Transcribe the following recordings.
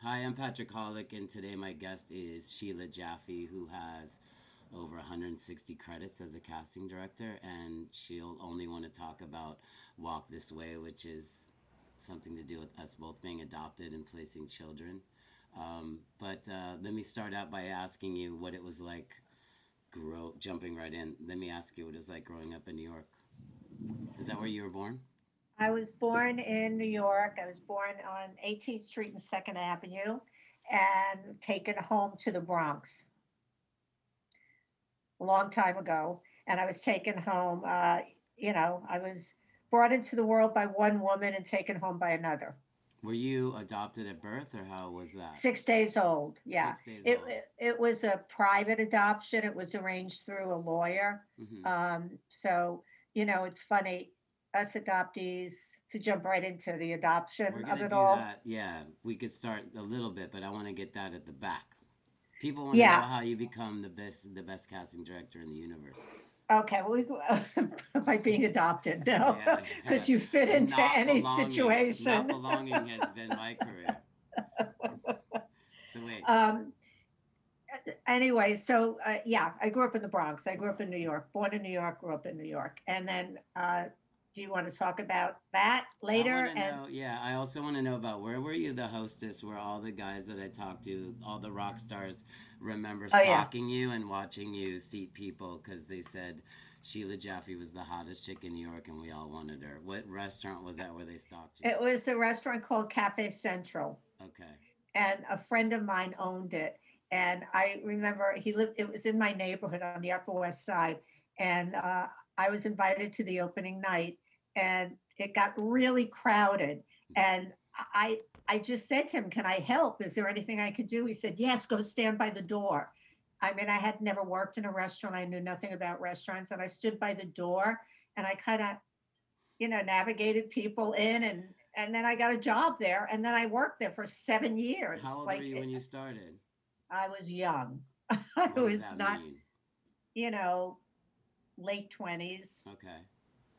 Hi, I'm Patrick Hollick, and today my guest is Sheila Jaffe, who has over 160 credits as a casting director, and she'll only want to talk about Walk This Way, which is something to do with us both being adopted and placing children. But let me start out by asking you what it was like jumping right in. Let me ask you what it was like growing up in New York. Is that where you were born? I was born in New York. I was born on 18th Street and 2nd Avenue and taken home to the Bronx a long time ago. And I was taken home, I was brought into the world by one woman and taken home by another. Were you adopted at birth, or how was that? 6 days old. Yeah. 6 days It, old. it, it was a private adoption. It was arranged through a lawyer. Hmm. So, it's funny, us adoptees, to jump right into the We're adoption of gonna it do all. that. Yeah, we could start a little bit, but I want to get that at the back. People want to know Yeah. how you become the best casting director in the universe. Okay, well, by being adopted, no, Yeah, because you fit into not any belonging. Not situation. belonging has been my career. So wait, Um, anyway, so yeah, I grew up in the Bronx. I grew up in New York, born in New York, grew up in New York. And then, do you want to talk about that I want later? to And know. Yeah, I also want to know about where were you the hostess? Where all the guys that I talked to, all the rock stars, remember oh yeah, stalking you and watching you seat people because they said Sheila Jaffe was the hottest chick in New York and we all wanted her. What restaurant was that where they stalked you? it was a restaurant called Cafe Central, Okay. and a friend of mine owned it. And I remember he lived. It was in my neighborhood on the Upper West Side, and I was invited to the opening night, and it got really crowded. And I I just said to him, "Can I help? Is there anything I could do?" He said, "Yes, go stand by the door." I mean, I had never worked in a restaurant. I knew nothing about restaurants, and I stood by the door and I kind of, navigated people in, and then I got a job there, and then I worked there for 7 years. How old were Like you when you started? I was young. I What does was that not, mean? you know, late 20s. Okay.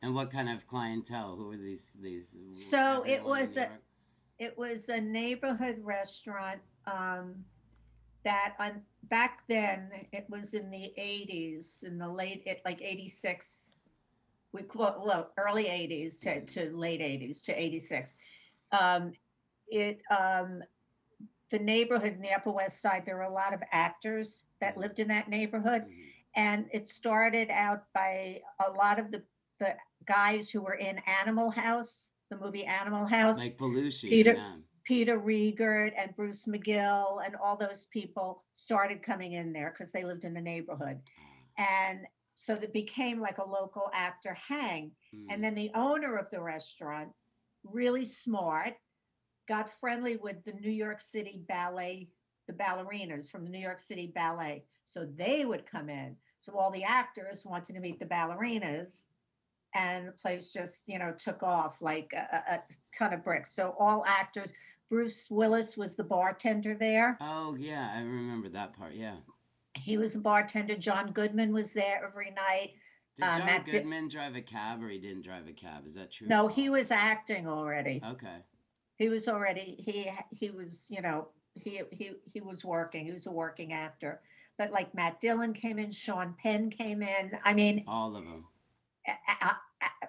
And what kind of clientele? Who are these So it everyone in was New a York? it was a neighborhood restaurant, that on back then it was in the 80s, in the late it like 86. Well, early 80s Hmm. to late 80s to 86. Um, it The neighborhood in the Upper West Side, there were a lot of actors that Hmm. lived in that neighborhood. Hmm. And it started out by a lot of the guys who were in Animal House, the movie Animal House, Like Belushi and Peter them. Peter Riegert and Bruce McGill and all those people started coming in there because they lived in the neighborhood. Ah. And so it became like a local actor hang. And Hmm. then the owner of the restaurant, really smart, got friendly with the New York City Ballet, the ballerinas from the New York City Ballet. So they would come in. So all the actors wanted to meet the ballerinas, and the place just, took off like a ton of bricks. So all actors, Bruce Willis was the bartender there. Oh yeah, I remember that part. Yeah. He was a bartender. John Goodman was there every night. Did John Matt, Goodman drive a cab, or he didn't drive a cab? Is that true or no, he false? was acting already. Okay. He was, he was working. He was a working actor. But like Matt Dillon came in, Sean Penn came in. I mean, All of them.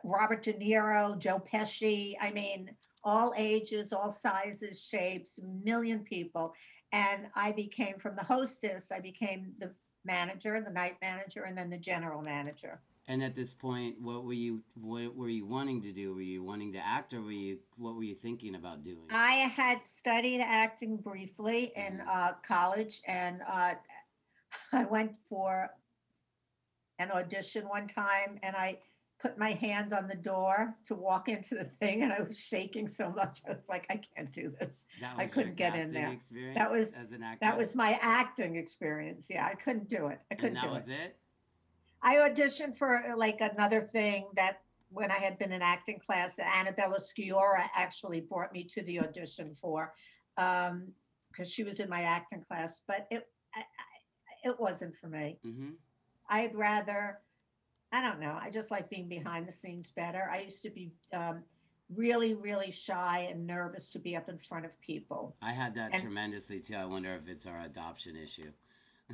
Robert De Niro, Joe Pesci. I mean, all ages, all sizes, shapes, million people. And I became, from the hostess, I became the manager, the night manager, and then the general manager. And at this point, what were you wanting to do? Were you wanting to act, or what were you thinking about doing? I had studied acting briefly in Hmm. college, and I went for an audition one time, and I put my hand on the door to walk into the thing, and I was shaking so much. I was like, I can't do this. That I was your couldn't get in casting there. That experience was as an that was actress, my acting experience. Yeah, I couldn't do it. I and couldn't that do it. was it. I auditioned for like another thing that when I had been in acting class, that Annabella Sciorra actually brought me to the audition for, because she was in my acting class, but it wasn't for me. Hmm. I'd rather, I don't know. I just like being behind the scenes better. I used to be really, really shy and nervous to be up in front of people. I had that And tremendously too. I wonder if it's our adoption issue.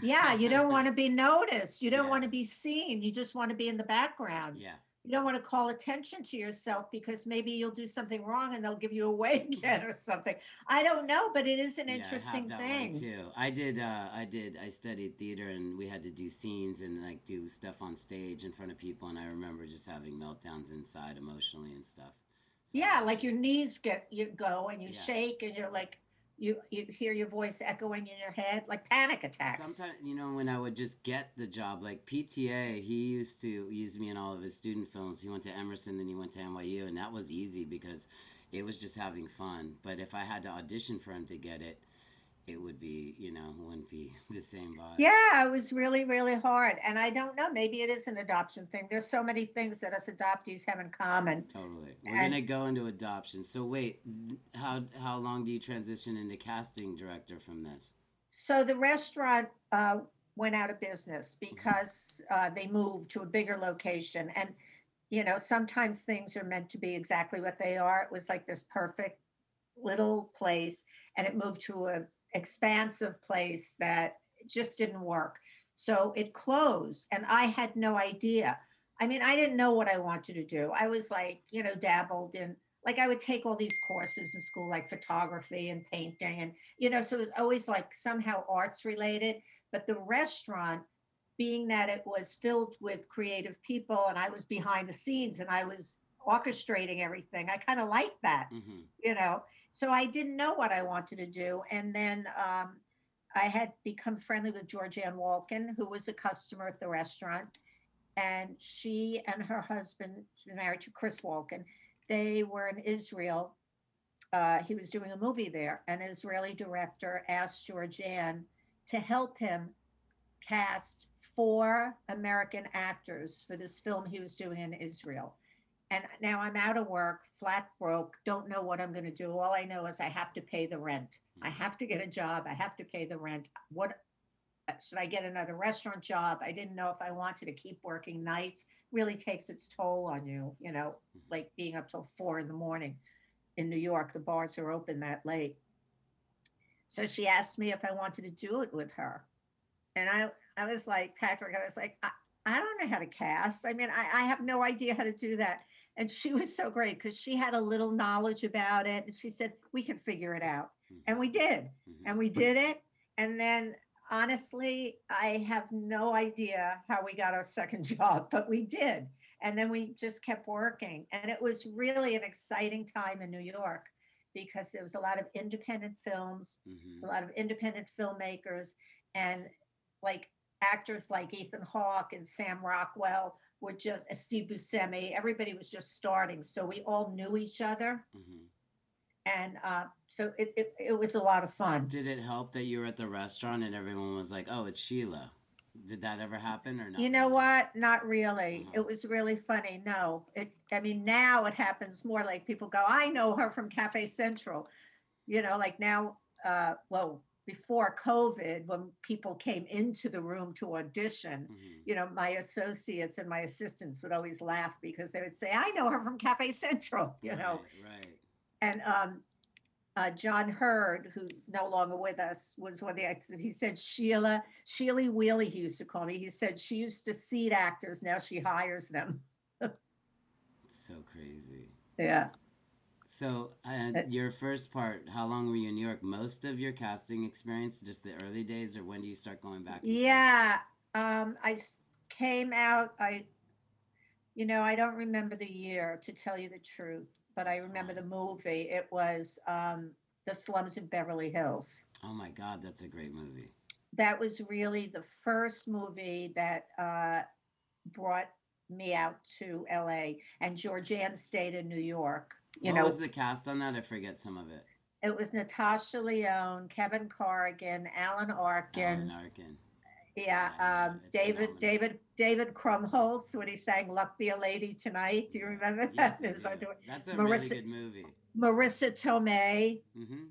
yeah, you don't want to be noticed. You don't Yeah, want to be seen. You just want to be in the background. yeah. You don't want to call attention to yourself because maybe you'll do something wrong and they'll give you away again or something. I don't know, but it is an Yeah, I have interesting that one thing. too. I studied theater and we had to do scenes and like do stuff on stage in front of people. And I remember just having meltdowns inside emotionally and stuff. So, Yeah, like your knees get you go and you yeah. shake and you're like you hear your voice echoing in your head like panic attacks. Sometimes, when I would just get the job, like PTA, he used to use me in all of his student films. He went to Emerson, then he went to NYU, and that was easy because it was just having fun. But if I had to audition for him to get it, it would be, wouldn't be the same vibe. Yeah, it was really, really hard. And I don't know, maybe it is an adoption thing. There's so many things that us adoptees have in common. Totally. We're And gonna go into adoption. So wait, how long do you transition into casting director from this? so the restaurant went out of business Hmm. because they moved to a bigger location. And, sometimes things are meant to be exactly what they are. It was like this perfect little place and it moved to a expansive place that just didn't work. So it closed and I had no idea. I mean, I didn't know what I wanted to do. I was like, dabbled in, like I would take all these courses in school like photography and painting and so it was always like somehow arts related, but the restaurant, being that it was filled with creative people and I was behind the scenes and I was orchestrating everything, I kind of liked that, Hmm. you know. So I didn't know what I wanted to do. And then I had become friendly with Georgianne Walken, who was a customer at the restaurant. And she and her husband, she was married to Chris Walken, they were in Israel. He was doing a movie there. An Israeli director asked Georgianne to help him cast 4 American actors for this film he was doing in Israel. And now I'm out of work, flat broke, don't know what I'm going to do. All I know is I have to pay the rent. I Hmm. have to get a job. I have to pay the rent. What should I get another restaurant job? I didn't know if I wanted to keep working nights. Really takes its toll on you, Hmm. like being up till 4 in the morning in New York. The bars are open that late. So she asked me if I wanted to do it with her. And I was like, Patrick, I was like, I don't know how to cast. I mean, I have no idea how to do that. And she was so great because she had a little knowledge about it. And she said, we can figure it out. And we did. Hmm. And we did it. And then honestly, I have no idea how we got our second job, but we did. And then we just kept working. And it was really an exciting time in New York because there was a lot of independent films, a Hmm. lot of independent filmmakers. And like actors like Ethan Hawke and Sam Rockwell were just Steve Buscemi. Everybody was just starting, so we all knew each other, Hmm. and so it was a lot of fun. Did it help that you were at the restaurant and everyone was like, "Oh, it's Sheila"? Did that ever happen or You not know really? what? Not really. Uh-huh. It was really funny. No, it. I mean, now it happens more. Like people go, "I know her from Cafe Central." Like now, well, before COVID, when people came into the room to audition, Hmm. my associates and my assistants would always laugh because they would say, I know her from Cafe Central, Right, right. and John Hurd, who's no longer with us, was one of the actors. He said, Sheila Wheelie, he used to call me. He said she used to seed actors, now she hires them. So crazy. Yeah. So, your first part, how long were you in New York? Most of your casting experience, just the early days, or when do you start going back and forth? Yeah. Came out. I don't remember the year to tell you the truth, but I That's remember fine. the movie. It was The Slums in Beverly Hills. Oh my God, that's a great movie. That was really the first movie that brought me out to LA, and Georgianne stayed in New York. What was the cast on that? I forget some of it. It was Natasha Lyonne, Kevin Corrigan, Alan Alan Arkin. Arkin. Yeah, Yeah, yeah, it's David, phenomenal. David, David Krumholtz when he sang "Luck Be a Lady Tonight." Do you Yeah. remember that? Yes, I do. That's a really Marissa good movie. Marissa Tomei. Mm-hmm.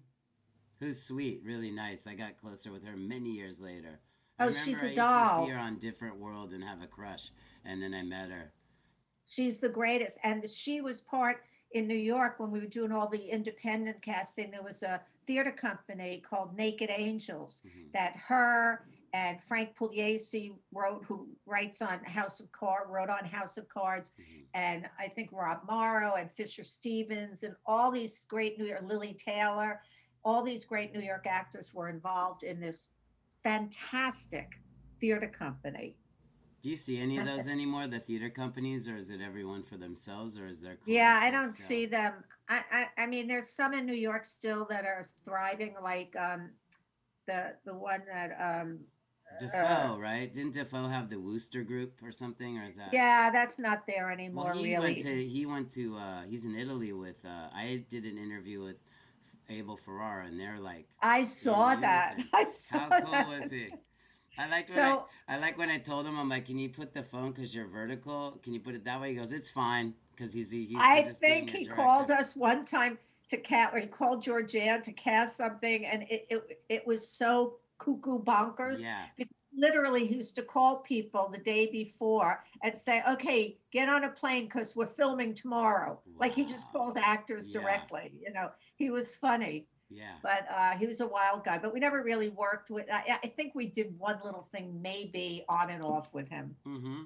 Who's sweet, really nice. I got closer with her many years later. I Oh, remember she's a I used to see doll. her on Different World and have a crush, and then I met her. She's the greatest, and she was part. in New York, when we were doing all the independent casting, there was a theater company called Naked Angels that her and Frank Pugliese who writes on wrote on House of Cards, and I think Rob Morrow and Fisher Stevens and all these great New York, Lily Taylor, all these great New York actors were involved in this fantastic theater company. Do you see any of those anymore, the theater companies, or is it everyone for themselves, or is there Yeah, I collective don't still? see them. I mean, there's some in New York still that are thriving, like the one that uh, Defoe, right? Didn't Defoe have the Wooster Group or something, or is that? yeah, that's not there Well, anymore, really. he went to he's in Italy with I did an interview with Abel Ferrara, and they're like I in saw that. unison. I saw How cool that. was it? I liked when So I like when I told him, I'm like, can you put the phone because you're vertical? Can you put it that way? He goes, it's fine, because he's used to I just think being a he called director. us one time to cast, or he called Georgianne to cast something, and it was so cuckoo bonkers. Yeah. Because literally, he used to call people the day before and say, "Okay, get on a plane because we're filming tomorrow." Like he just Wow. called actors Yeah. directly. He was funny, Yeah. but he was a wild guy. But we never really worked with. I think we did one little thing, maybe on and off with him, Mm-hmm.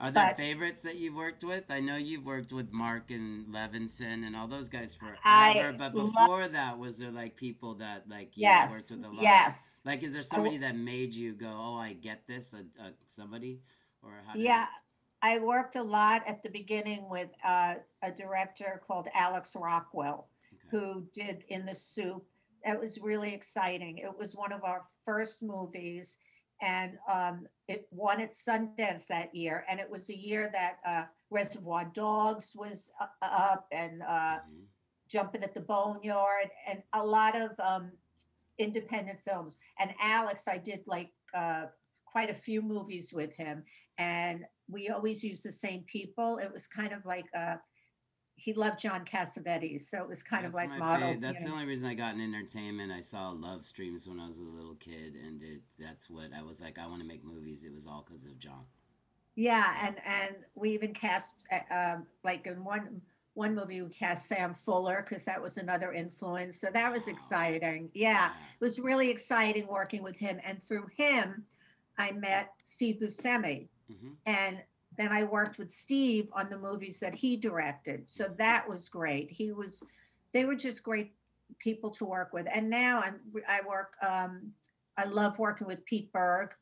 Are there but favorites that you've worked with? I know you've worked with Mark and Levinson and all those guys forever, I but love. before that, was there like people that like you worked Yes, with a lot? yes. Like, is there I, somebody that made you go, "Oh, I get this"? Somebody, or how did Yeah, it? I worked a lot at the beginning with a director called Alex Rockwell, Okay. who did In the Soup. That was really exciting. It was one of our first movies, and it won at Sundance that year. And it was a year that Reservoir Dogs was up, and Mm-hmm. Jumping at the Boneyard, and a lot of independent films. And Alex, I did like quite a few movies with him, and we always used the same people. It was kind of like he loved John Cassavetes, so it was kind of That's like my favorite. modeled. That's the only reason I got in entertainment. I saw Love Streams when I was a little kid, and that's what I was like. I want to make movies. It was all because of John. Yeah, Yeah. and we even cast like in one movie we cast Sam Fuller because that was another influence. So that was Wow. exciting. Yeah, Yeah. it was really exciting working with him, and through him, I met Steve Buscemi. Mm-hmm. And then I worked with Steve on the movies that he directed. So that was great. They were just great people to work with. And now I work, I love working with Pete Berg.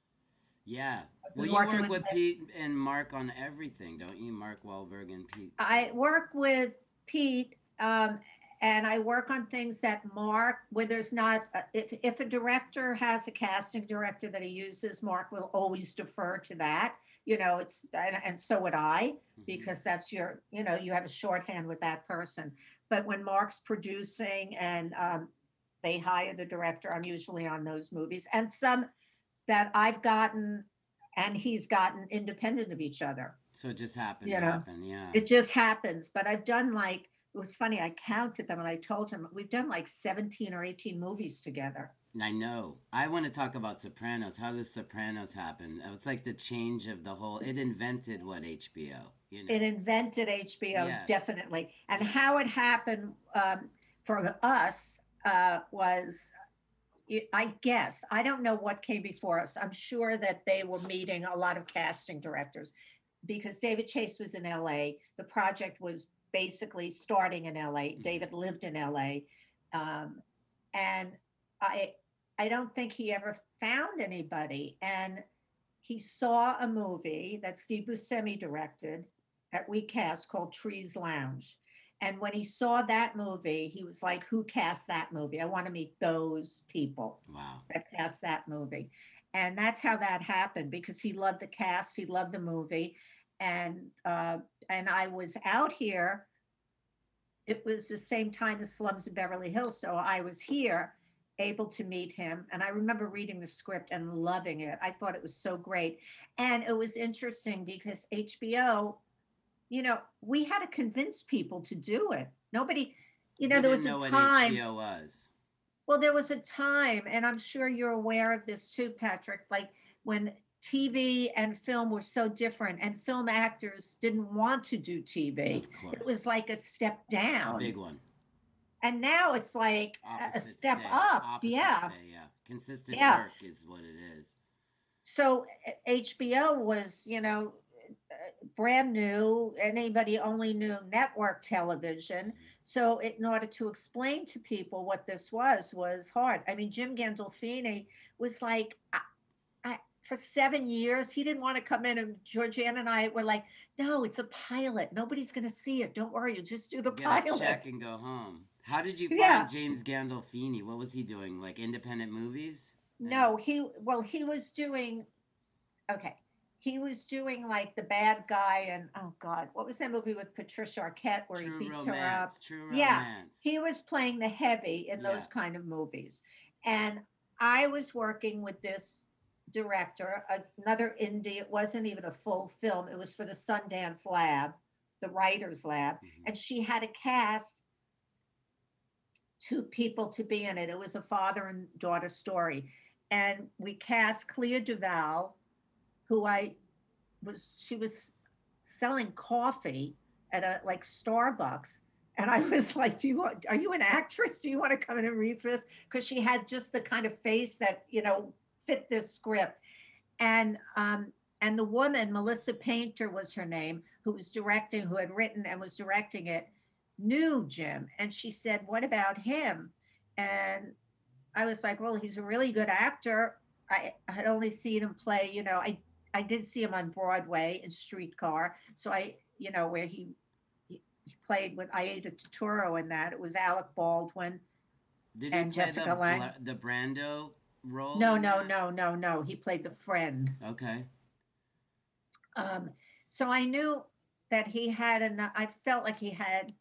Yeah. I've Well, been you working work with, with Pete and Mark on everything, don't you? Mark Wahlberg and Pete. I work with Pete, and I work on things that Mark, where there's not, if a director has a casting director that he uses, Mark will always defer to that. And so would I, Mm-hmm. because that's you have a shorthand with that person. But when Mark's producing and they hire the director, I'm usually on those movies, and some that I've gotten and he's gotten independent of each other. So it just happened to You know, happen. Yeah. it just happens. But I've done like, it was funny, I counted them and I told him we've done like 17 or 18 movies together. I know. I want to talk about Sopranos. How does Sopranos happen? It's like the change of the whole. It invented what HBO. You It know. invented HBO, Yes. definitely. And Yeah. how it happened for us was, I guess, I don't know what came before us. I'm sure that they were meeting a lot of casting directors because David Chase was in LA. The project was basically starting in LA. Mm-hmm. David lived in LA. Um, and I I don't think he ever found anybody. And he saw a movie that Steve Buscemi directed that we cast called Trees Lounge. And when he saw that movie, he was like, "Who cast that movie? I want to meet those people Wow. that cast that movie." And that's how that happened because he loved the cast, he loved the movie, and I was out here. It was the same time as Slums in Beverly Hills, so I was here able to meet him, and I remember reading the script and loving it. I thought it was so great, and it was interesting because HBO, we had to convince people to do it. Nobody, They there didn't was a know what time. HBO was. Well, there was a time, and I'm sure you're aware of this too, Patrick, like when TV and film were so different, and film actors didn't want to do TV. Of It course. was like a step A down. big one. And now it's like a Opposite step stay. up. Opposite Yeah. stay, yeah. Consistent Yeah. work is what it is. So HBO was, brand new. Anybody only knew network television. Mhm. So in order to explain to people what this was hard. I mean, Jim Gandolfini was like, for 7 years, he didn't want to come in, and Georgiana and I were like, "No, it's a pilot. Nobody's going to see it. Don't worry, you just do the Get a pilot." check and go home. How did you Yeah. find James Gandolfini? What was he doing? Like independent movies? And No, he was doing okay. He was doing like the bad guy, and oh God, what was that movie with Patricia Arquette where he True beats her up? Romance. True Yeah, Romance. he was playing the heavy in Yeah. those kind of movies. And I was working with this director, another indie. It wasn't even a full film, it was for the Sundance Lab, the Writers Lab. Hmm. And she had a cast two people to be in it. It was a father and daughter story. And we cast Clea Duvall, who she was selling coffee at a like Starbucks. And I was like, are you an actress? Do you want to come in and read for this? Because she had just the kind of face that, fit this script. And the woman, Melissa Painter was her name, who was directing, who had written and was directing it, knew Jim. And she said, "What about him?" And I was like, "Well, he's a really good actor." I had only seen him play, I did see him on Broadway in Streetcar. So where he played with Aida Turturro in that. It was Alec Baldwin Did he and play Jessica Lange. the Brando role No, in no, that? no, no, no. He played the friend. Okay. Um, so I knew that he had enough. I felt like he had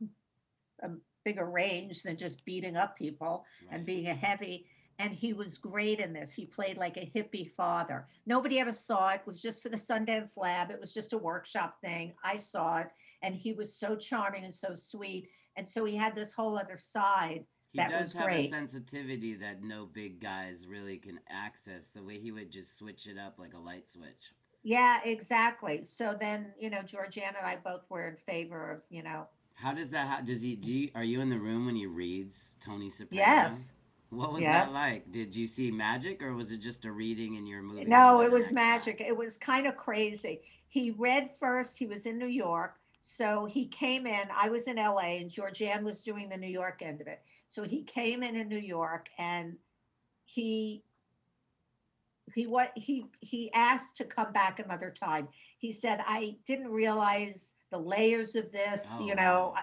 a bigger range than just beating up people and Right. being a heavy. And he was great in this. He played like a hippie father. Nobody ever saw it. It was just for the Sundance Lab. It was just a workshop thing. I saw it, and he was so charming and so sweet. And so he had this whole other side He that does was have a great. sensitivity that no big guys really can access. The way he would just switch it up like a light switch. Yeah, exactly. So then, Georgiana and I both were in favor of, How does that? Does he? Are you in the room when he reads Tony Soprano? yes, What was that yes. like? Did you see magic, or was it just a reading and you're moving on No, to it the was next guy? magic. It was kind of crazy. He read first, he was in New York. So he came in, I was in LA, and Georgianne was doing the New York end of it. So he came in New York, and he he asked to come back another time. He said, "I didn't realize the layers of this, Oh wow.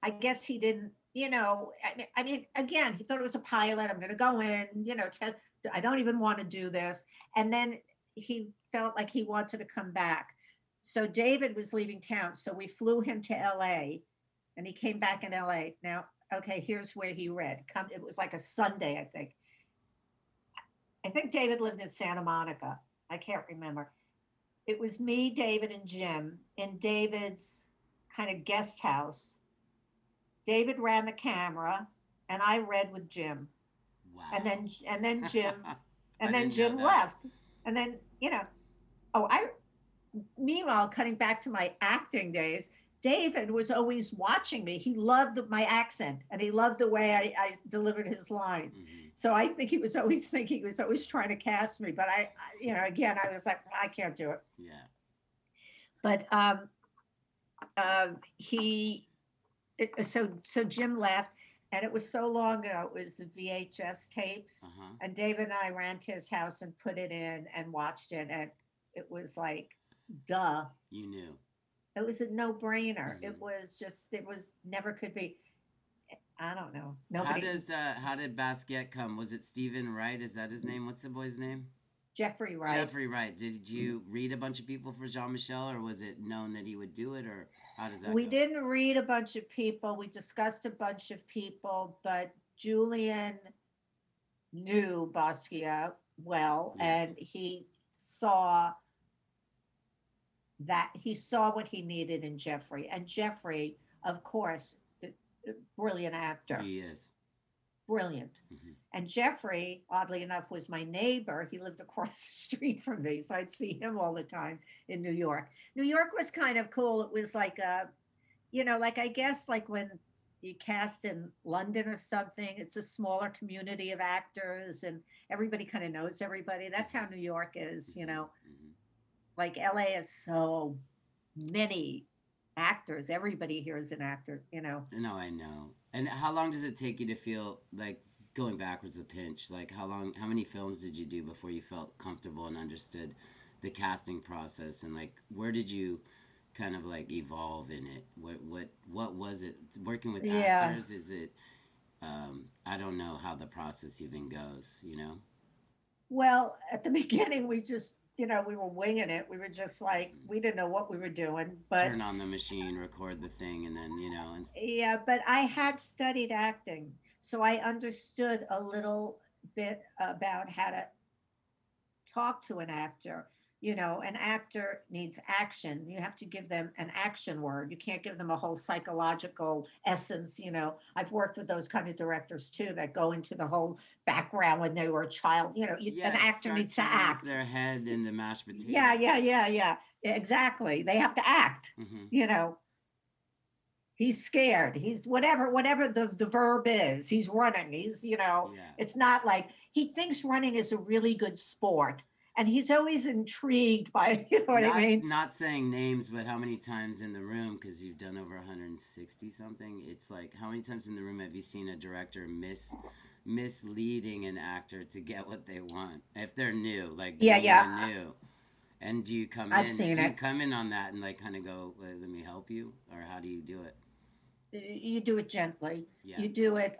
I guess he didn't, I mean, again, he thought it was a pilot. I'm going to go in, test. I don't even want to do this." And then he felt like he wanted to come back. So David was leaving town. So we flew him to LA, and he came back in LA. Now, okay, here's where he read. It was like a Sunday, I think. I think David lived in Santa Monica. I can't remember. It was me, David, and Jim in David's kind of guest house. David ran the camera, and I read with Jim. And Wow. then Jim I and then didn't know Jim that. left. And then, oh, I meanwhile, cutting back to my acting days, David was always watching me. He loved my accent, and he loved the way I delivered his lines. Hmm. So I think he was always thinking, he was always trying to cast me. But again, I was like, I can't do it. Yeah. But he, so Jim left, and it was so long ago. It was the VHS tapes, Uh huh. and David and I ran to his house and put it in and watched it, and it was like, duh. You knew. It was a no-brainer. Hmm. It was just, it was never could be. I don't know. How Nobody, does how did Basquiat come? Was it Stephen Wright? Is that his name? What's the boy's name? Jeffrey Wright. Jeffrey Wright. Did you read a bunch of people for Jean Michel, or was it known that he would do it, or how does that We go? didn't read a bunch of people. We discussed a bunch of people, but Julian knew Basquiat well, Yes. and he saw what he needed in Jeffrey. And Jeffrey, of course, a brilliant actor. He is. brilliant. Hmm. And Jeffrey, oddly enough, was my neighbor. He lived across the street from me, so I'd see him all the time in New York. New York was kind of cool. It was like a, like I guess like when you cast in London or something, it's a smaller community of actors and everybody kind of knows everybody. That's how New York is, Hmm. Hmm. Like LA is so many actors. Everybody here is an actor. No, I know. And how long does it take you to feel like going backwards a pinch? Like how many films did you do before you felt comfortable and understood the casting process? And like, where did you kind of like evolve in it? What was it? Working with Yeah. actors? Is it, I don't know how the process even goes, you know? Well, at the beginning, we just, we were winging it. We were just like, Mm. we didn't know what we were doing. But Turn on the machine, record the thing, and then, and yeah, but I had studied acting. So I understood a little bit about how to talk to an actor. An actor needs action. You have to give them an action word. You can't give them a whole psychological essence. I've worked with those kind of directors too that go into the whole background when they were a child. An yeah, actor start needs to turning act. their head into mashed Yeah, yeah, potatoes. yeah, yeah. Exactly. They have to act. Hmm. You know, he's scared. He's whatever the verb is. He's running. Yeah. It's not like he thinks running is a really good sport. And he's always intrigued by, you know what I mean? Not saying names, but how many times in the room, because you've done over 160 something, it's like how many times in the room have you seen a director misleading an actor to get what they want if they're new, like Yeah, bringing yeah. in new? And do you come I've in? seen Do you it. come in on that and like kind of go, "Let me help you," or how do you do it? You do it gently. Yeah. You do it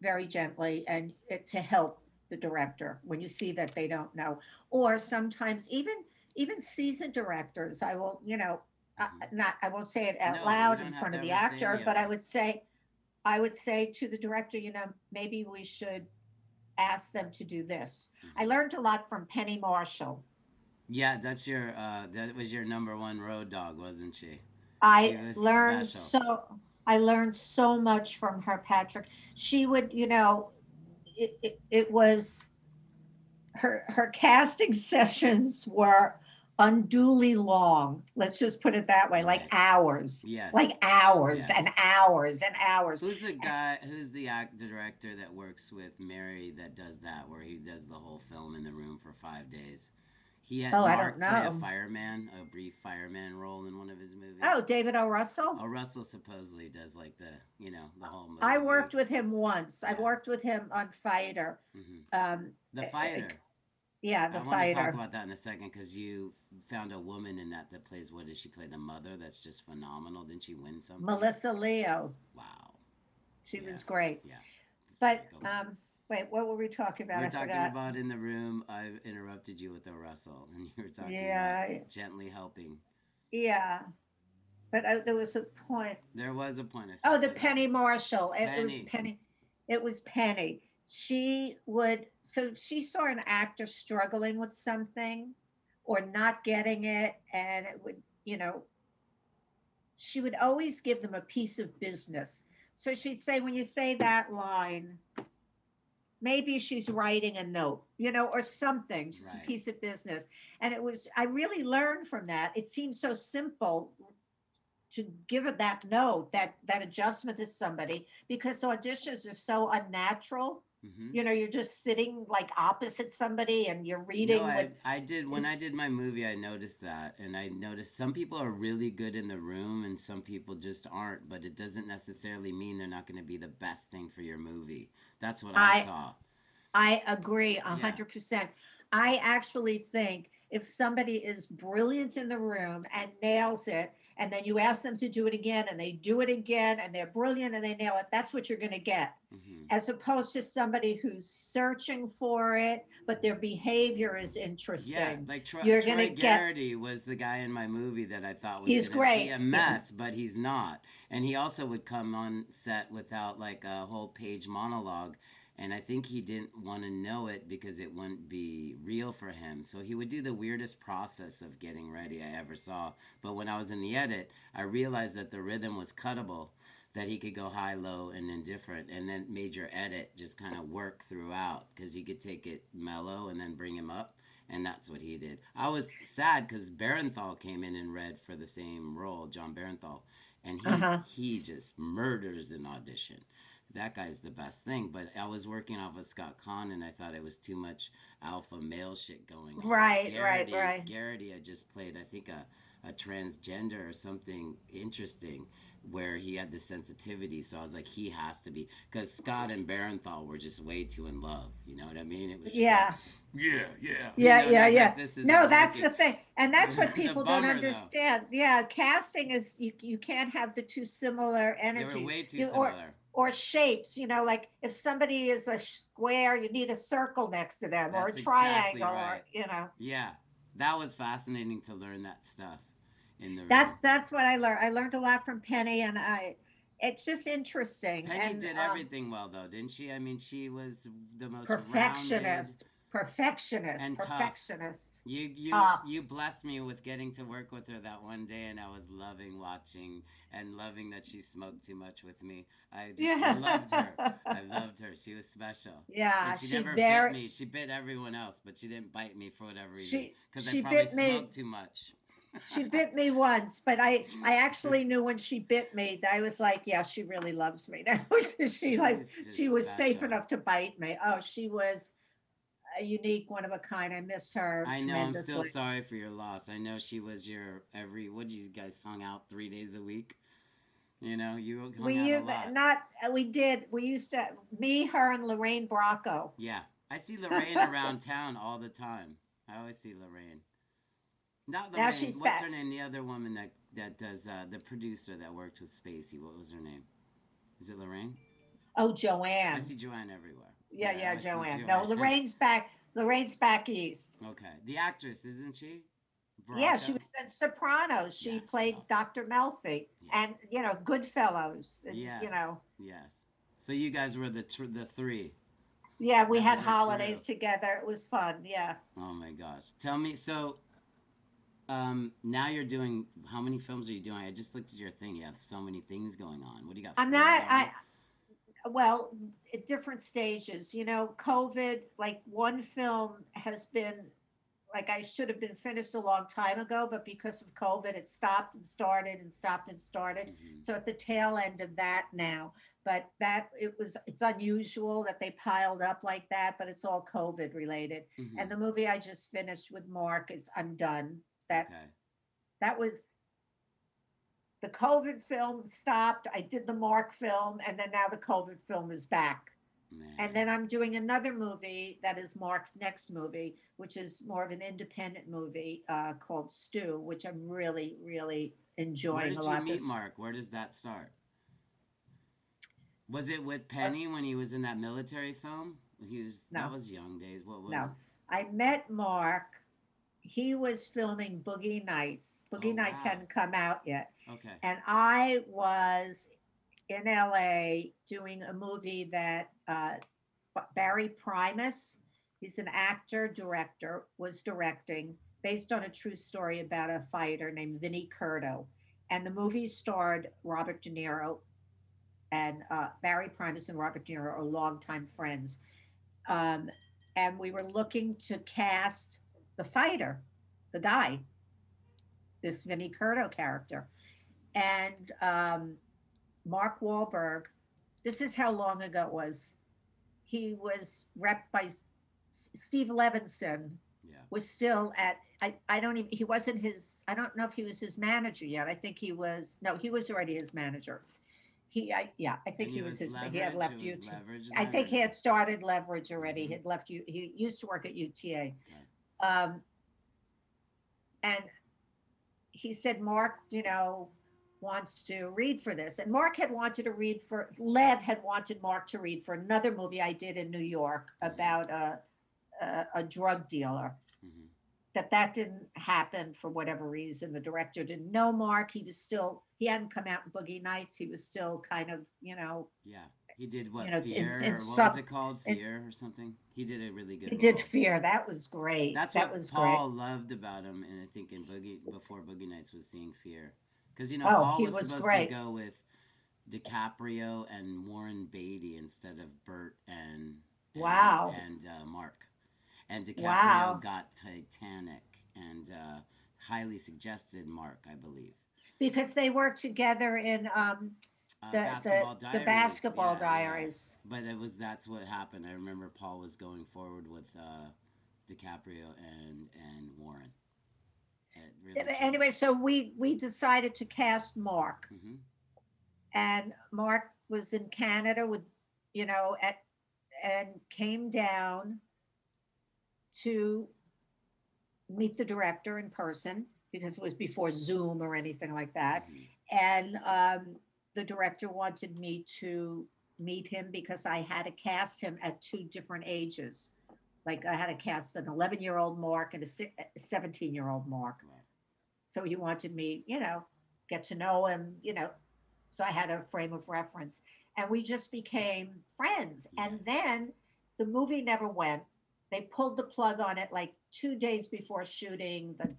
very gently and to help the director when you see that they don't know. Or sometimes even seasoned directors, I will, Hmm. not I won't say it out No, you loud in don't have front to of the ever say actor, any of but I it. would say to the director, maybe we should ask them to do this. I Hmm. learned a lot from Penny Marshall. Yeah, that was your number one road dog, wasn't she? She I was learned special. so I learned so much from her, Patrick. She would, it was her casting sessions were unduly long. Let's just put it that way, Right. Yes. like hours Yes. and hours and hours. Who's the guy? Who's the director that works with Mary that does that, where he does the whole film in the room for 5 days? He had Oh, I don't Mark play know. a brief fireman role in one of his Oh, movies. David O. Russell. Oh, Russell supposedly does like the whole I movie. worked with him once. I Yeah. worked with him on Fighter. Hmm. Um, The eh, eh, fighter. yeah, I the want to talk Fighter. about that in a second because you found a woman in that plays. What does she play? The mother. That's just phenomenal. Didn't she win something? Melissa Leo. Wow. She Yeah. was great. Yeah. Sorry. But Go ahead. wait, what were we talking about? We're I talking forgot. about in the room. I interrupted you with the Russell, and you were talking about Yeah, gently helping. yeah. But there was a point. There was a point I Oh, felt the you had. Penny Marshall. It was Penny. Penny. It was Penny. She would, so if she saw an actor struggling with something or not getting it, and it would, she would always give them a piece of business. So she'd say, when you say that line, maybe she's writing a note, or something, just a Right. piece of business. And I really learned from that. It seems so simple to give it that note, that adjustment to somebody, because auditions are so unnatural. Mm-hmm. You're just sitting like opposite somebody and you're No, reading with. I did when I did my movie. I noticed that, and I noticed some people are really good in the room, and some people just aren't. But it doesn't necessarily mean they're not going to be the best thing for your movie. That's what I I saw. I agree a Yeah. 100%. I actually think if somebody is brilliant in the room and nails it, and then you ask them to do it again and they do it again and they're brilliant and they nail it, that's what you're going to get. Mm-hmm. As opposed to somebody who's searching for it, but their behavior is Yeah, interesting. like You're going to Troy get, Garrity was the guy in my movie that I thought was he's gonna be great. a mess, but he's not. And he also would come on set without like a whole page monologue, and I think he didn't want to know it because it wouldn't be real for him. So he would do the weirdest process of getting ready I ever saw. But when I was in the edit, I realized that the rhythm was cuttable. that he could go high, low, and indifferent, and then major edit just kind of work throughout because he could take it mellow and then bring him up, and that's what he did. I was sad because Barenthal came in and read for the same role, John Barenthal, and Uh-huh. he just murders an audition. That guy's the best thing. But I was working off of Scott Conn, and I thought it was too much alpha male shit going on. Right. Garrity had just played, I think, a transgender or something interesting where he had the sensitivity. So I was like, he has to be, because Scott and Barenthal were just way too in love. You know what I mean? It was just Yeah. like, yeah. Yeah. This is No, not that's working. the thing. And that's what It's a people don't bummer, though. understand. Yeah, casting is you can't have the two similar They energies. were way too You- similar. or shapes, like if somebody is a square, you need a circle next to them, or a That's exactly triangle, right. or Yeah, that was fascinating to learn that stuff in the room. that's what I learned. I learned a lot from Penny, and it's just interesting. Penny and did everything well, though, didn't she? I mean, she was the most perfectionist, and tough. perfectionist. You you blessed me with getting to work with her that one day, and I was loving watching and loving that she smoked too much with me. I just loved her. I loved her. She was special. Yeah, And she never bit me. She bit everyone else, but she didn't bite me for whatever reason. Because I probably smoked too much. She bit me once, but I actually knew when she bit me. I was like, yeah, she really loves me now. She was safe special. enough to bite me. Oh, she was a unique, one of a kind. I miss her I know. I'm still tremendously. sorry for your loss. I know she was your what did you guys hung out 3 days a week? You know, you hung We out a used lot. not we did. We used to me, her, and Lorraine Bracco. Yeah, I see Lorraine around town all the time. I always see Lorraine. Not Now Lorraine. she's What's back. her name? The other woman that does the producer that worked with Spacey. What was her name? Is it Lorraine? Oh, I Joanne. see Joanne everywhere. Yeah, I see Joanne. No, Joanne. Lorraine's back. Lorraine's back east. Okay, the actress, isn't she? Yeah, she Bracco? was in Sopranos. She Yeah, she's played awesome. Dr. Melfi, Yeah. and Goodfellas. And, Yes. Yes. So you guys were the three. Yeah, we That had was your holidays crew. together. It was fun. Yeah. Oh my gosh. Tell me, so now you're doing, how many films are you doing? I just looked at your thing. You have so many things going on. What do you got? I'm four not, going? well, at different stages, COVID, like one film has been, like I should have been finished a long time ago, but because of COVID, it stopped and started and stopped and started. Mhm. So at the tail end of that now, but it's unusual that they piled up like that, but it's all COVID related. Mhm. And the movie I just finished with Mark I'm done. Okay. That was the COVID film stopped. I did the Mark film, and then now the COVID film is back. Man. And then I'm doing another movie that is Mark's next movie, which is more of an independent movie called Stew, which I'm really, really Where enjoying did a you lot. meet Mark? Where does that start? Was it with Penny when he was in that military film? That No. was Young Days. What was No, it? I met Mark. He was filming Boogie Nights. Boogie Oh, Nights wow. hadn't come out yet. Okay. And I was in LA doing a movie that Barry Primus, he's an actor, director, was directing based on a true story about a fighter named Vinnie Curto. And the movie starred Robert De Niro, and Barry Primus and Robert De Niro are longtime friends. Um, and we were looking to cast the fighter, the guy, this Vinnie Curto character. And Mark Wahlberg, this is how long ago it was. He was repped by Steve Levinson, Yeah. was still at, I don't even, he wasn't his, I don't know if he was his manager yet. I think he was, no, he was already his manager. I think And he was his, he Leverage? had left It was YouTube. Leverage I then, think or he no? had started Leverage already. Mhm. He had left you. He used to work at UTA. Okay. And he said, Mark, wants to read for this. And Mark had wanted to read for, Lev had wanted Mark to read for another movie I did in New York about a drug dealer. Mhm. That didn't happen for whatever reason. The director didn't know Mark. He hadn't come out in Boogie Nights. He was still kind of, Yeah. He did what, it's- Fear? it's Or what sub- was it called? it- Fear or something? He did a really good he did role. Fear. That was great. That's that what was Paul loved about him, and I think before Boogie Nights was seeing Fear. Because, Oh, Paul he was was supposed great. to go with DiCaprio and Warren Beatty instead of Burt Wow. Mark. And DiCaprio Wow. got Titanic and highly suggested Mark, I believe. Because they worked together in Basketball the Diaries, basketball yeah, yeah. diaries. But that's what happened. I remember Paul was going forward with DiCaprio and Warren. It really Anyway, changed. so we decided to cast Mark, Hmm. and Mark was in Canada with, at and came down to meet the director in person because it was before Zoom or anything like that. Hmm. And the director wanted me to meet him because I had to cast him at two different ages. Like I had to cast an 11-year-old Mark and a 17-year-old Mark. Right. So he wanted me, get to know him. So I had a frame of reference. And we just became friends. Yeah. And then the movie never went. They pulled the plug on it like 2 days before shooting. The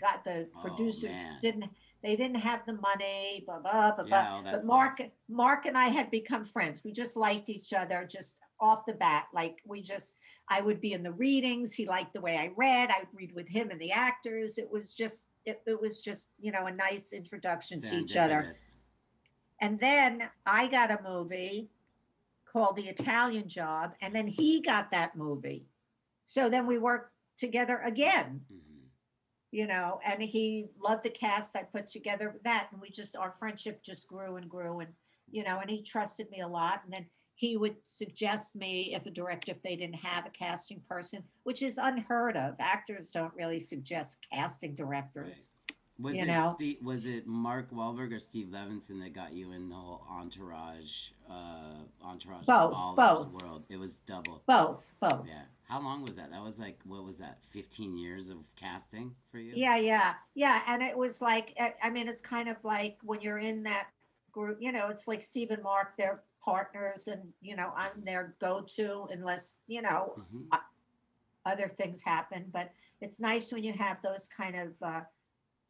Oh producers man. didn't have the money, blah blah blah blah. Yeah, all that But stuff. Mark and I had become friends. We just liked each other just off the bat. Like I would be in the readings. He liked the way I read. I'd read with him and the actors. It was just a nice introduction to each other. Serendipitous. And then I got a movie called The Italian Job, and then he got that movie. So then we worked together again, Hmm. and he loved the cast I put together with that. And our friendship just grew and grew. And he trusted me a lot. And then he would suggest me if they didn't have a casting person, which is unheard of. Actors don't really suggest casting Right. directors, Was you it know, Was it Mark Wahlberg or Steve Levinson that got you in the whole entourage both, ballers both, world? It was double. both. Yeah. How long was that? That was like what was that? 15 years of casting for you? Yeah, yeah, yeah. And it was like, I mean, it's kind of like when you're in that group, it's like Steve and Mark, they're partners, and, I'm Hmm. their go to unless, Hmm. other things happen. But it's nice when you have those kind of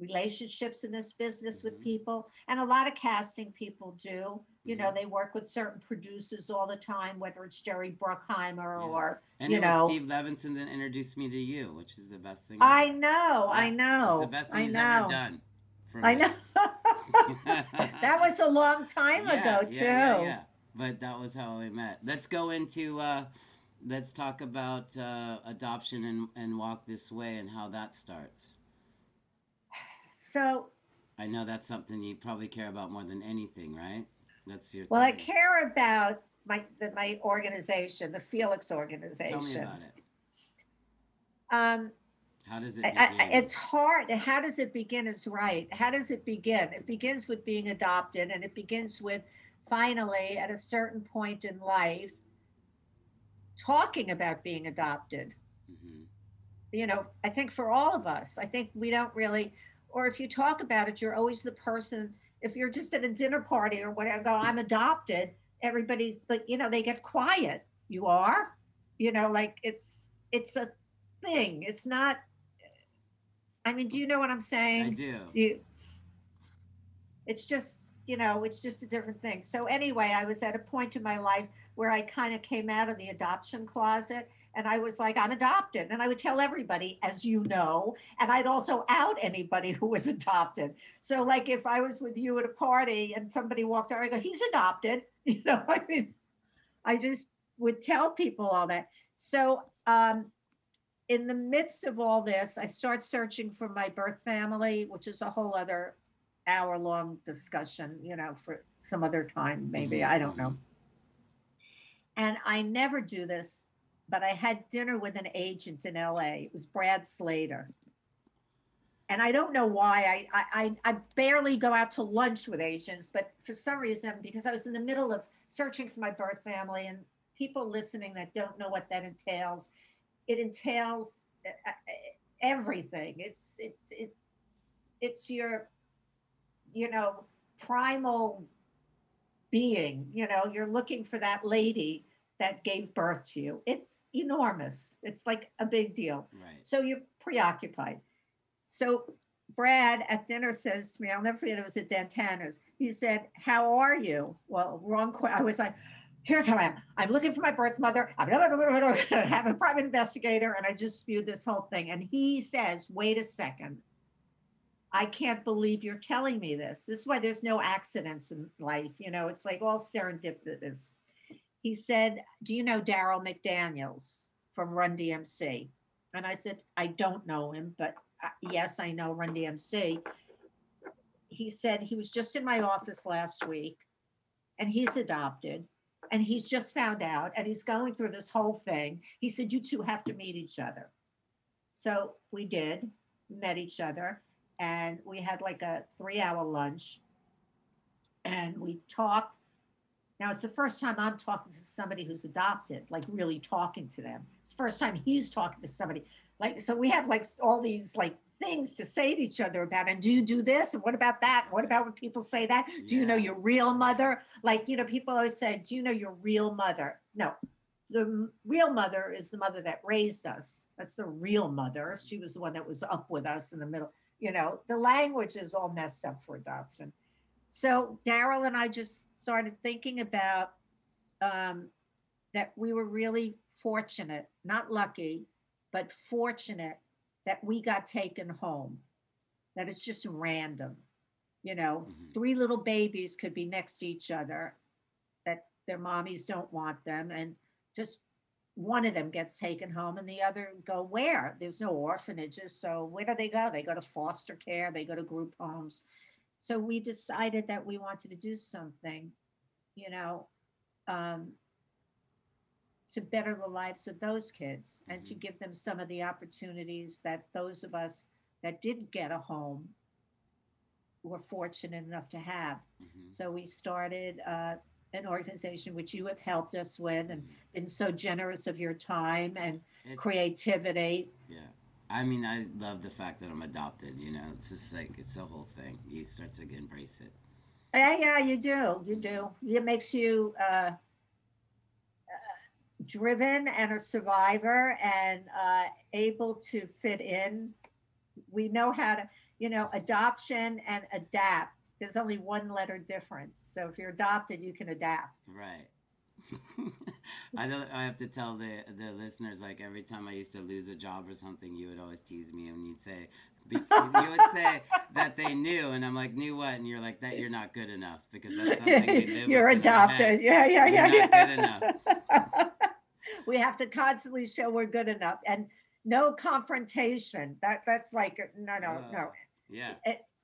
relationships in this business with Hmm. people. And a lot of casting people do. Hmm. They work with certain producers all the time, whether it's Jerry Bruckheimer Yeah. or, And you it was know, Steve Levinson that introduced me to you, which is the best thing I ever. know, I Yeah. It's the know, best thing I he's ever know, done for I me. know. That was a long time Yeah, ago, yeah, yeah, too. yeah. But that was how we met. Let's go into let's talk about adoption and walk this way and how that starts. So, I know that's something you probably care about more than anything, right? That's your well, I thing. care about my organization, the Felix Tell me organization. about it. Um, How does it begin? it's hard. How does it begin? Is right. How does it begin? It begins with being adopted, and it begins with finally, at a certain point in life, talking about being adopted. Hmm. I think for all of us, I think we don't really, or if you talk about it, you're always the person. If you're just at a dinner party or whatever, go, I'm adopted. Everybody's like, they get quiet. You are, like it's a thing. It's not. I mean, do you know what I'm I saying? do. You, it's just a different thing. So anyway, I was at a point in my life where I kind of came out of the adoption closet, and I was like, I'm adopted. And I would tell everybody, as you know, and I'd also out anybody who was adopted. So like if I was with you at a party and somebody walked over, I go, he's adopted. I mean, I just would tell people all that. So in the midst of all this, I start searching for my birth family, which is a whole other hour-long discussion, for some other time, maybe. Hmm. I don't Hmm. know. And I never do this, but I had dinner with an agent in LA. It was Brad Slater. And I don't know why I barely go out to lunch with agents, but for some reason, because I was in the middle of searching for my birth family, and people listening that don't know what that entails, it entails everything. It's your primal being. You're looking for that lady that gave birth to you. It's enormous. It's like a big deal. Right. So you're preoccupied. So Brad at dinner says to me, I'll never forget, it was at Dantana's. He said, "How are you?" Well, I was like, "Here's how I am. I'm looking for my birth mother. I'm have a private investigator." And I just spewed this whole thing. And he says, "Wait a second. I can't believe you're telling me this. This is why there's no accidents in life. It's like all serendipitous." He said, "Do you know Daryl McDaniels from Run DMC?" And I said, "I don't know him, but yes, I know Run DMC." He said he was just in my office last week and he's adopted and he's just found out and he's going through this whole thing. He said, "You two have to meet each other." So we did, met each other, and we had like a 3-hour lunch and we talked. Now it's the first time I'm talking to somebody who's adopted, like really talking to them. It's the first time he's talking to somebody. Like, so we have like all these like things to say to each other about, and do you do this? And what about that? What about when people say that? Do you know your real mother? Like, people always say, "Do you know your real mother?" No, the real mother is the mother that raised us. That's the real mother. She was the one that was up with us in the middle. The language is all messed up for adoption. So Daryl and I just started thinking about that we were really fortunate, not lucky, but fortunate that we got taken home, that it's just random. Three little babies could be next to each other, that their mommies don't want them, and just one of them gets taken home and the other go where? There's no orphanages. So where do they go? They go to foster care, they go to group homes. So we decided that we wanted to do something, um, to better the lives of those kids and to give them some of the opportunities that those of us that didn't get a home were fortunate enough to have. So we started an organization which you have helped us with and been so generous of your time and creativity. Yeah. I mean, I love the fact that I'm adopted. It's just like it's a whole thing. You start to embrace it. Yeah, you do. You do. It makes you driven and a survivor and able to fit in. We know how to, adoption and adapt. There's only one letter difference. So if you're adopted, you can adapt. Right. I have to tell the listeners, like every time I used to lose a job or something, you would always tease me and you'd say, you would say that they knew, and I'm like, "Knew what?" And you're like, "That you're not good enough," because that's something we live you're with. Adopted. Yeah, you're not good enough. We have to constantly show we're good enough, and no confrontation. That's like no. Yeah.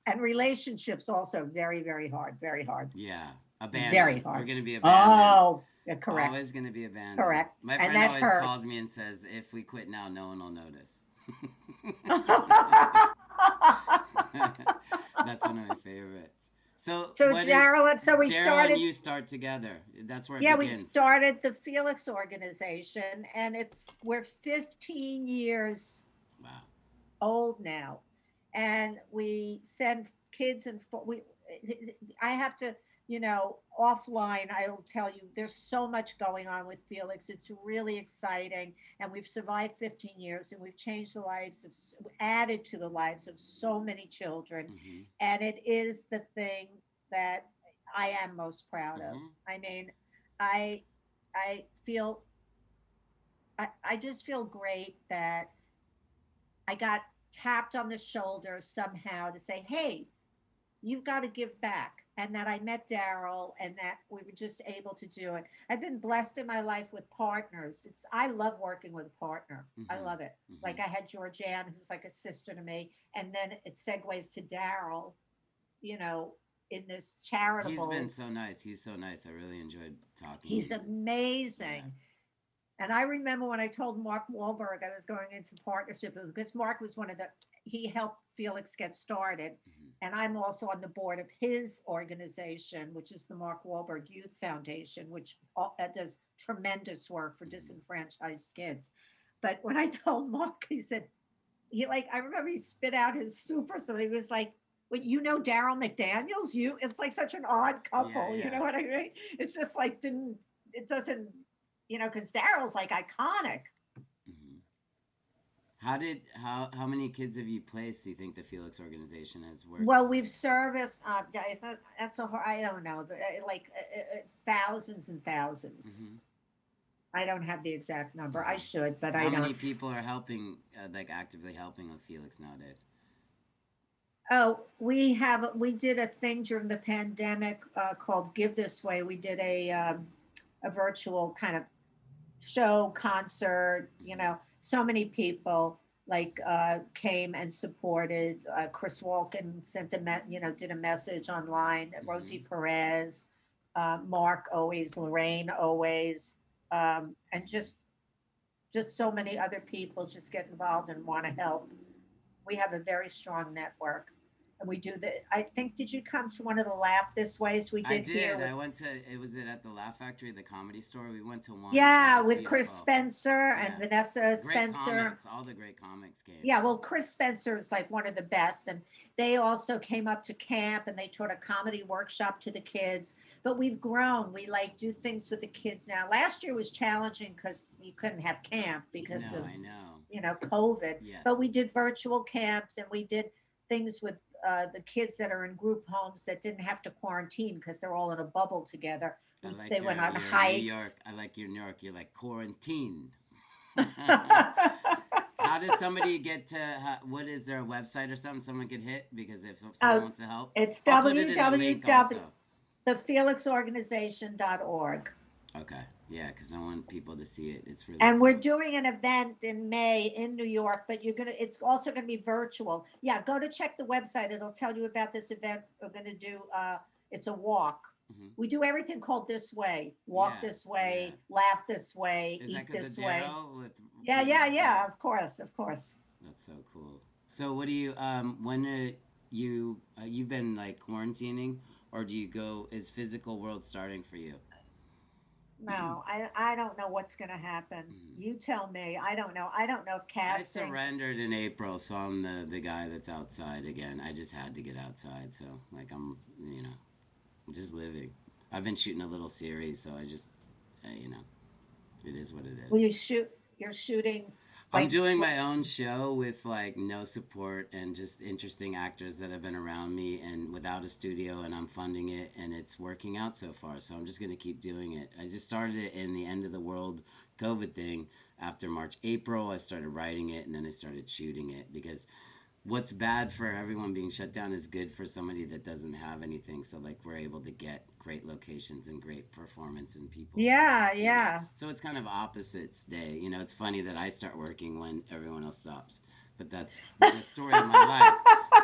And relationships also very, very hard. Very hard. Yeah. Abandoned. Very hard. We're going to be abandoned. Oh, yeah, correct. Always going to be abandoned. Correct. My friend and always hurts. calls me and says, "If we quit now, no one will notice." That's one of my favorites. So Daryl, so we started. And you start together. That's where it begins. We started the Felix organization, and we're 15 years old now, and we send kids and I have to. Offline, I will tell you, there's so much going on with Felix. It's really exciting. And we've survived 15 years and we've changed added to the lives of so many children. And it is the thing that I am most proud of. I mean, I just feel great that I got tapped on the shoulder somehow to say, "Hey, you've got to give back." And that I met Daryl and that we were just able to do it. I've been blessed in my life with partners. I love working with a partner. I love it. Like I had Georgianne, who's like a sister to me. And then it segues to Daryl, in this charitable. He's been so nice. He's so nice. I really enjoyed talking. He's amazing. Yeah. And I remember when I told Mark Wahlberg I was going into partnership, because Mark was he helped Felix get started. And I'm also on the board of his organization, which is the Mark Wahlberg Youth Foundation, which does tremendous work for disenfranchised kids. But when I told Mark, he said, I remember he spit out his soup or something. He was like, "Well, Daryl McDaniels? It's like such an odd couple. You know what I mean? It's just like, it doesn't, because Daryl's like iconic. How many kids have you placed? Do you think the Felix organization has worked? Well, we've serviced, yeah, that's a hard, I don't know, like thousands and thousands. Mm-hmm. I don't have the exact number. I Mm-hmm. should, but I How many don't. people are helping, like actively helping with Felix nowadays? Oh, we did a thing during the pandemic called Give This Way. We did a virtual kind of show, concert, Mm-hmm. so many people like came and supported. Chris Walken sent did a message online. Mm-hmm. Rosie Perez, Mark always, Lorraine always, and just so many other people just get involved and want to help. We have a very strong network. And we do the, I think, did you come to one of the Laugh This Ways we I did here did. I with, went to. It was it at the Laugh Factory, the comedy store. We went to one. It yeah, was with Chris beautiful. Spencer and Yeah, Vanessa great Spencer. comics. All the great comics came. Yeah, well, Chris Spencer is like one of the best. And they also came up to camp and they taught a comedy workshop to the kids. But we've grown. We like do things with the kids now. Last year was challenging because you couldn't have camp because No, of, I know. COVID. Yes, But we did virtual camps and we did things with the kids that are in group homes that didn't have to quarantine because they're all in a bubble together. I like They went on your New hikes. York. I like your New York. You're like quarantine. How does somebody get to? What is there a website or something someone could hit? Because if someone uh, wants to help, it's I'll put it in the link www. also. thefelixorganization.org. Okay, yeah, because I want people to see it. It's really And we're cool. doing an event in May in New York, but it's also going to be virtual. Yeah, go to check the website. It'll tell you about this event we're going to do. It's a walk. Hmm. We do everything called This Way, walk Yeah, this yeah. way, laugh this way, Is that eat because of this way. Darrow with Yeah, you know? yeah, Yeah, yeah, of course, of course. that's so cool. So what do you when you've been like quarantining or do you go is physical world starting for you? No, I don't know what's going to happen. Mhm. You tell me. I don't know. I don't know if I casting. surrendered in April, so I'm the guy that's outside again. I just had to get outside, so like I'm just living. I've been shooting a little series, so I just it is what it Will is. you shoot? You're shooting I'm like doing my own show with like no support and just interesting actors that have been around me and without a studio and I'm funding it and it's working out so far. So I'm just going to keep doing it. I just started it in the end of the world COVID thing after March, April. I started writing it and then I started shooting it because what's bad for everyone being shut down is good for somebody that doesn't have anything. So like we're able to get great locations and great performance and people, yeah, you know. yeah. So it's kind of opposites day. You know, it's funny that I start working when everyone else stops. But that's the story of my life.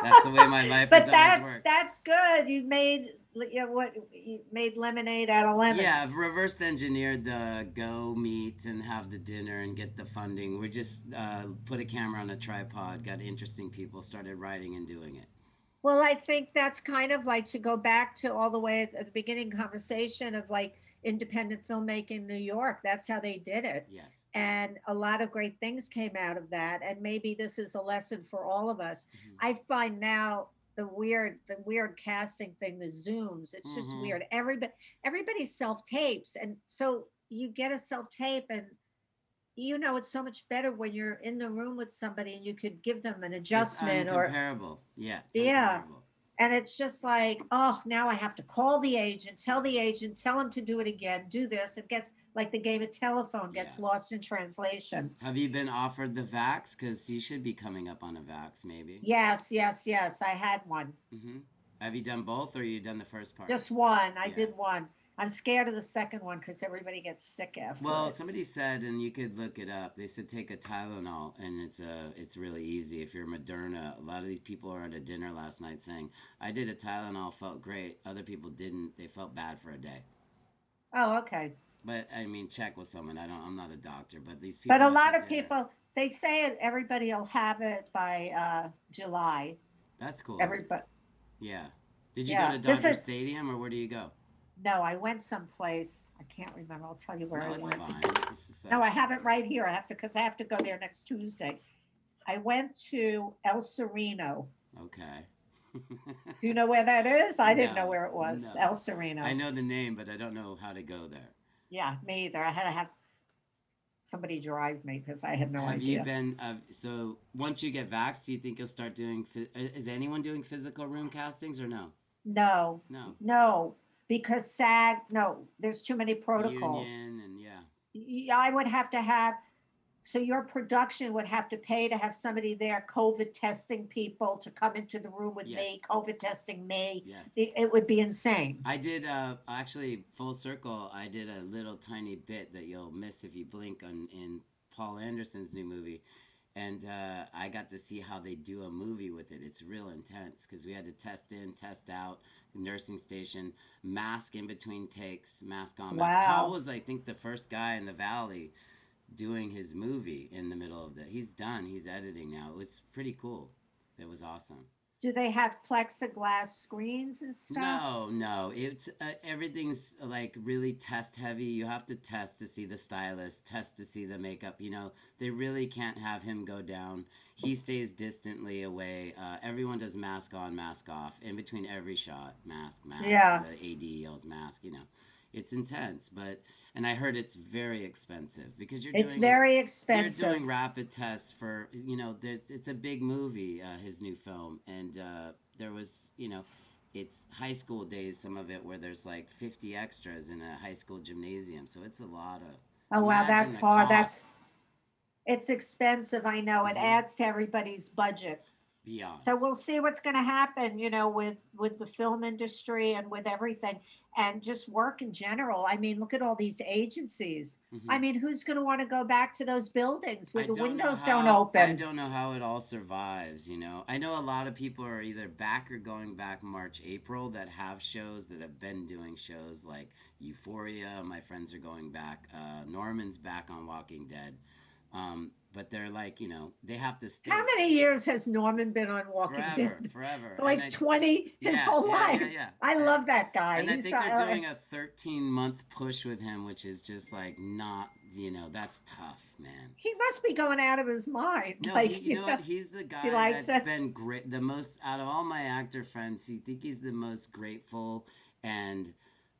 That's the way my life has But always that's worked. that's good. You made lemonade out of Yeah, I've lemons. reversed engineered the go meet and have the dinner and get the funding. We just put a camera on a tripod, got interesting people, started writing and doing it. Well, I think that's kind of like to go back to all the way at the beginning conversation of like independent filmmaking in New York. That's how they did it. Yes. And a lot of great things came out of that. And maybe this is a lesson for all of us. Hmm. I find now the weird casting thing, the Zooms, it's just Hmm. weird. Everybody self tapes. And so you get a self tape and it's so much better when you're in the room with somebody and you could give them an It's adjustment or uncomparable. Yeah, it's yeah. uncomparable. And it's just like, oh, now I have to call the agent, tell the agent, tell him to do it again, do this. It gets like the game of telephone gets Yes. lost in translation. Have you been offered the vax? Because you should be coming up on a vax, maybe. Yes, yes, yes. I had one. Hmm. Have you done both, or you done the first part? Just one. I Yeah. did one. I'm scared of the second one because everybody gets sick after Well, it. somebody said, and you could look it up. They said take a Tylenol, and it's really easy. If you're Moderna, a lot of these people are at a dinner last night saying, "I did a Tylenol, felt great." Other people didn't. They felt bad for a day. Oh, okay. But I mean, check with someone. I don't. I'm not a doctor, but these But people a at the lot of dinner. people, they say it, everybody will have it by July. That's cool. Everybody, Yeah. Did you go yeah. to This Dodger is, Stadium, or where do you go? no, I went someplace. I can't remember. I'll tell you where No, I it's went. fine. It's just No, I have it right here. Because I have to go there next Tuesday. I went to El Sereno. okay. Do you know where that is? I didn't know No, where it was. no. El I Sereno. know the name, but I don't know how to go there. Yeah, me either. I had to have somebody drive me because I had no Have you idea. been, so once you get vaxxed, do you think you'll start doing, is anyone doing physical room castings or no? No, No. no, because SAG, no, there's too many protocols. Union and yeah. I would have to have, so your production would have to pay to have somebody there COVID testing people to come into the room with Yes. me, COVID testing me. Yes. It would be insane. I did, actually, full circle, I did a little tiny bit that you'll miss if you blink in Paul Anderson's new movie. And I got to see how they do a movie with it. It's real intense because we had to test in, test out, nursing station, mask in between takes, mask on, mask. Wow. Paul was, I think, the first guy in the Valley doing his movie in the middle of that. He's done. He's editing now. It's pretty cool. It was awesome. Do they have plexiglass screens and stuff? No. It's everything's like really test heavy. You have to test to see the stylist, test to see the makeup. You know, they really can't have him go down. He stays distantly away. Everyone does mask on, mask off. In between every shot, mask. Yeah. The AD yells mask, you know. It's intense, and I heard it's very expensive because it's very expensive. You're doing rapid tests for, you know, it's a big movie, his new film, and there was, you know, it's high school days, some of it where there's like 50 extras in a high school gymnasium, so it's a lot of. Oh wow, that's hard. Cost. It's expensive. I know. It adds to everybody's budget. Beyond. So we'll see what's going to happen, you know, with the film industry and with everything and just work in general. I mean, look at all these agencies. Mm-hmm. I mean, who's going to want to go back to those buildings where the windows don't open? I don't know how it all survives, you know. I know a lot of people are either back or going back March, April that have shows, that have been doing shows like Euphoria. My friends are going back. Norman's back on Walking Dead. But they're like, you know, they have to stay. How many years has Norman been on Walking Dead? Forever. Like 20 his whole life. Yeah. I love that guy. And I think they're doing a 13-month push with him, which is just like not, you know, that's tough, man. He must be going out of his mind. No, like, you know what? He's the guy that's been great. The most, out of all my actor friends, I think he's the most grateful and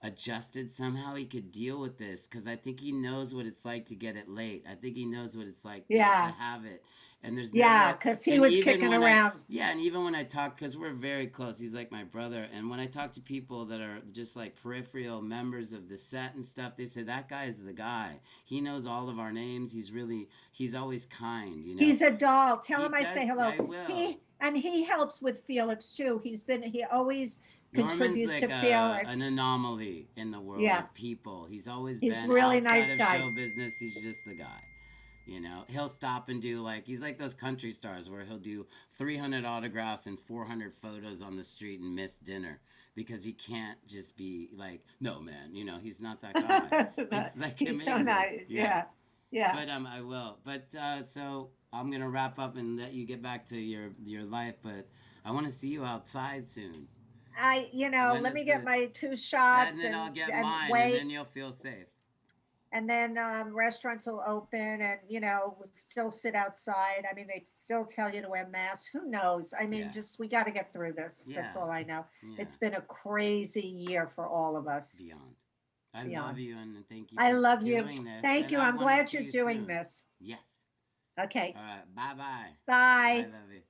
adjusted somehow he could deal with this because I think he knows what it's like to get it late. I think he knows what it's like to have it. And there's because he was kicking around. And even when I talk, because we're very close, he's like my brother. And when I talk to people that are just like peripheral members of the set and stuff, they say that guy is the guy. He knows all of our names. He's always kind. You know, he's a doll. Tell him I say hello. I will. He helps with Felix too. He always contributes Norman's like to Felix. An anomaly in the world of people. He's always been really outside nice of guy. show business. He's just the guy. You know, he'll stop and do he's like those country stars where he'll do 300 autographs and 400 photos on the street and miss dinner because he can't just be like, no, man, you know, he's not that guy. It's like he's amazing. So nice. Yeah. But I will. But so I'm gonna wrap up and let you get back to your life. But I want to see you outside soon. Let me get my 2 shots and then I'll get mine, wait. And then you'll feel safe. And then restaurants will open and, we'll still sit outside. I mean, they still tell you to wear masks. Who knows? I mean, we got to get through this. Yeah. That's all I know. Yeah. It's been a crazy year for all of us. Beyond. I love you and thank you. I love you. This. Thank you. I'm glad you're doing this. Yes. Okay. All right. Bye-bye. Bye. I love you.